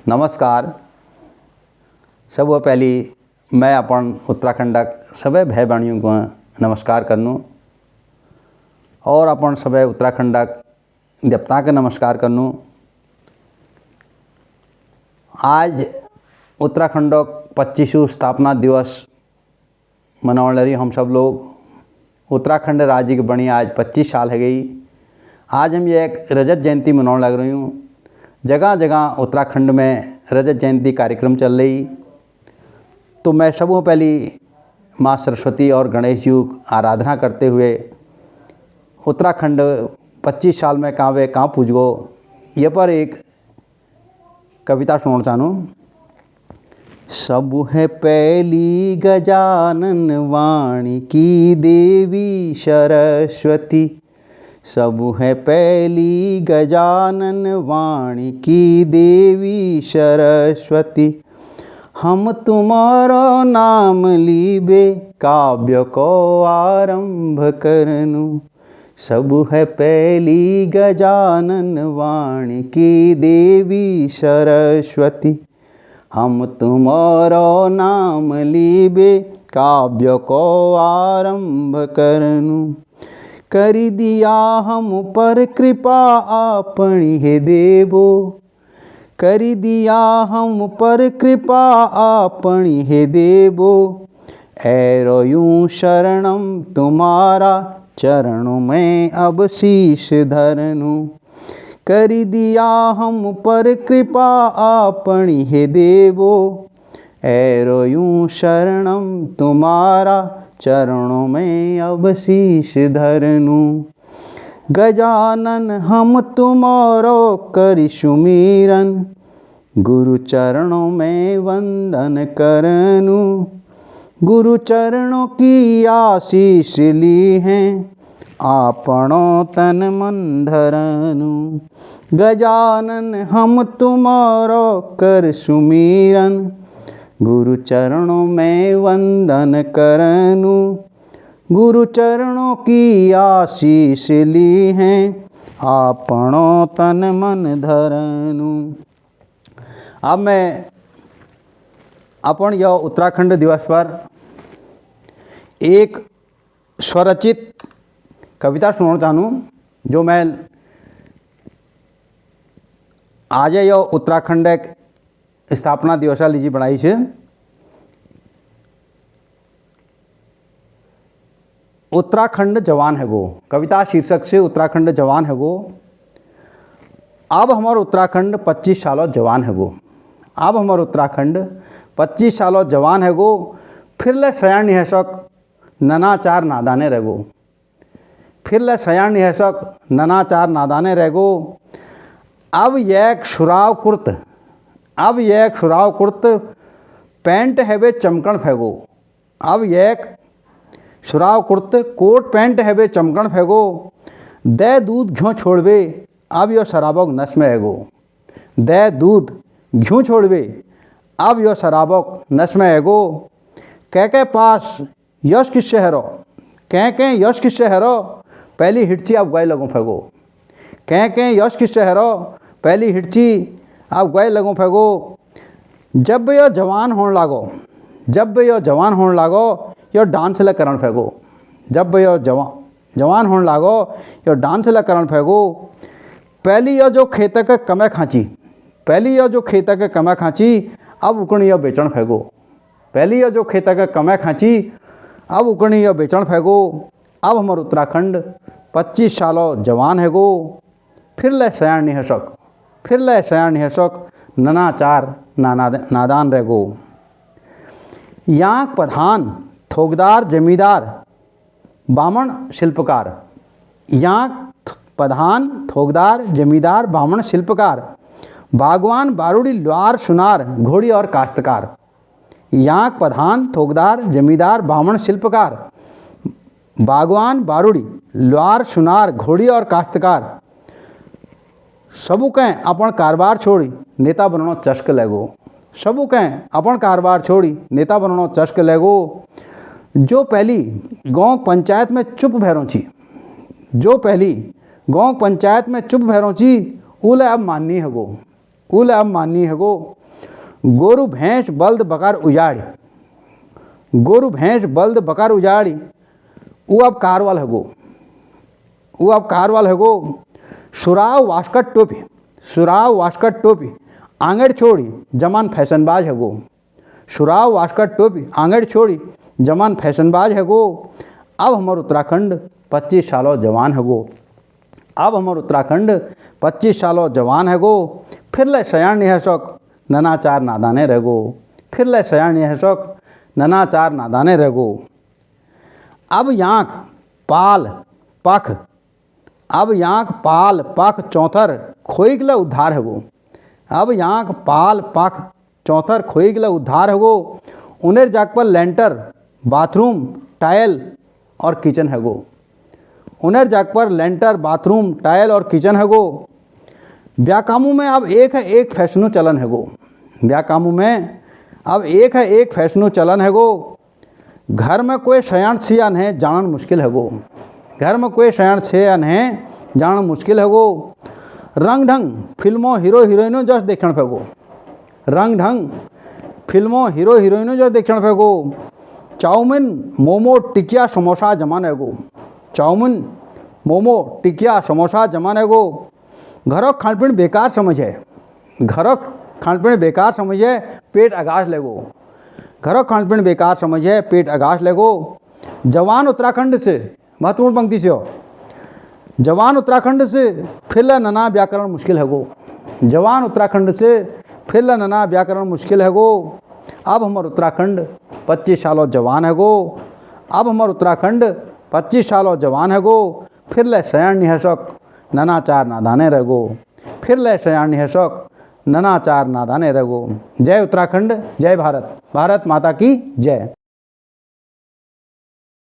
नमस्कार। सब पहली मैं अपन उत्तराखंडक सभी भाई बहनियों को नमस्कार करनूँ और अपन सभी उत्तराखंडक देवता के नमस्कार करनूँ। आज उत्तराखंड 25वां स्थापना दिवस मनाने रही हम सब लोग। उत्तराखंड राज्य की बनी आज 25 साल है गई। आज हम ये एक रजत जयंती मनाने लग रही हूँ। जगह जगह उत्तराखंड में रजत जयंती कार्यक्रम चल रही। तो मैं सबों पहली माँ सरस्वती और गणेश जी की आराधना करते हुए उत्तराखंड 25 साल में कहाँ पूज गो ये पर एक कविता सुनाना चाहूँ। सब है पहली गजानन वाणी की देवी सरस्वती। सब है पहली गजानन वाणी की देवी सरस्वती। हम तुम्हारा नाम लीबे काव्य को आरंभ करनू। सब है पहली गजानन वाणी की देवी सरस्वती। हम तुम्हारा नाम लीबे काव्य को आरंभ करनू। कर दिया हम पर कृपा आपनी है देवो। कर दिया हम पर कृपा आपनी है देवो। ऐरो यूं शरणम तुम्हारा चरणों में अब शीश धरनू। कर दिया हम पर कृपा आपनी है देवो। ऐरो यूं शरणम तुम्हारा चरणों में अब शीश धरनू। गजानन हम तुम्हारो करि सुमिरन। गुरु चरणों में वंदन करनू। गुरु चरणों की आशीष ली है आपनो तन मन धरनू। गजानन हम तुम्हारो कर सुमिरन। गुरु चरणों में वंदन करनू। गुरु चरणों की आशीष ली हैं आपनो तन मन धरनू। अब मैं अपन यह उत्तराखंड दिवस पर एक स्वरचित कविता सुनाना चाहूँ जो मैं आज यह उत्तराखंड स्थापना दिवस लीजी बनाई से। उत्तराखंड जवान है गो कविता शीर्षक से उत्तराखंड जवान है गो। अब हमारा उत्तराखंड 25 सालों जवान है गो। अब हमारा उत्तराखंड 25 सालों जवान है गो। फिर ले सयान निहसक ननाचार नादाने रह गो। फिर ले सयान निहसक ननाचार नादाने रह गो। अब एक शुराव कुर्त अब एक शुराव कुर्त पैंट है वे चमकन फेगो। अब एक शुराव कुर्त कोट पैंट है वे चमकन फेगो। दे दूध घ्यों छोड़वे अब यो शराबक नश में हैगो। दे दूध घ्यों छोड़वे अब यो शराबक नश में हैगो। कह पास यश किससे हैरो। कह यश किससे हैरो पहली हिटची अब गए लगों फेगो। कह यश किससे हैरो पहली हिटची अब गए लगों फेगो। जब यो जवान होने लागो जब यो जवान होने लागो यो डांस ले करण फेगो। जब यो जवान होने लागो यो डांस ले करण फेगो। पहली यो जो खेत के कमे खांची पहली यो जो खेत के कमे खांची अब उकणी यो बेचण फेगो। पहली यो जो खेत के कमे खांची अब उकणी यो बेचण फेगो। अब हमार उत्तराखंड 25 सालों जवान है गो। फिर ले सयान निहसक फिर ले सयान निहसक ननाचार नादान रह गो। यहाँ प्रधान थोकदार जमींदार बामण शिल्पकार। यहाँ प्रधान थोकदार जमींदार बामण शिल्पकार। बागवान बारूड़ी ल्वार सुनार घोड़ी और काश्तकार। यहाँ प्रधान थोकदार जमींदार बामण शिल्पकार। बागवान बारूड़ी ल्वार सुनार घोड़ी और काश्तकार। सबू कहें अपन कारोबार छोड़ी नेता बननो चस्क लगो। सबू कहें अपन कारोबार छोड़ी नेता बननो चस्क लगो। जो पहली गांव पंचायत में चुप भैरों छी जो पहली गांव पंचायत में चुप भैरों छी उले अब माननी है गो। गोरु भैंस बल्द बकर उजाड़ी, गोरु भैंस बल्द बकर उजाड़ी, वो अब कारवाल है गो, वो अब कारवाल है गो। सुराव वास्कट टोपी, सुराव वास्कट टोपी आंगड़ छोड़ी जमान फैशनबाज है गो, सुराव वास्कट टोपी आंगड़ छोड़ी जमान फैशनबाज है गो। अब हमार उत्तराखंड 25 सालों जवान है गो, अब हमार उत्तराखंड 25 सालों जवान है गो। फिर ले सयान है शौक ननाचार नादाने रह गो, फिर ले सयान है शौक ननाचार नादाने रह गो। अब यांक पाल पख, अब यांक पाल पख चौथर खोई गला उद्धार है गो, अब यांक पाल पख चौथर खोई गला उद्धार है गो। उन्हें जाग पर लेंटर बाथरूम टाइल और किचन है गो, उन्हें जाग पर लेंटर बाथरूम टाइल और किचन है गो। ब्याकामू में अब एक है एक फैशनो चलन है गो, ब्याकामू में अब एक है एक फैशनो चलन है गो। घर में कोई शयान सियान है जानन मुश्किल है गो, घर में कोई शयान सियान है जानन मुश्किल है गो। रंग ढंग फिल्मों हीरो हीरोइनों जस देखण पे गो, रंग ढंग फिल्मों हीरो हीरोइनों जस देखण पे गो। चाउमीन मोमो टिकिया समोसा जमान है गो, चाउमीन मोमो टिकिया समोसा जमान है गो। घरों खान पीन बेकार समझे, घरों खान पीन बेकार समझे पेट आगाज ले गो, घरों खान पीन बेकार समझे पेट आगाज ले गो। जवान उत्तराखंड से महत्वपूर्ण पंक्ति से हो, जवान उत्तराखंड से फिर ला नना व्याकरण मुश्किल है गो, जवान उत्तराखंड से फिर ला नना व्याकरण मुश्किल है गो। अब हमार उत्तराखंड 25 सालों जवान है गो, अब हमार उत्तराखंड 25 सालों जवान है गो। फिर ले सयान निहसक ननाचार नादाने रह गो, फिर ले सयान निहसक ननाचार नादाने रह गो। जय उत्तराखंड, जय भारत, भारत माता की जय।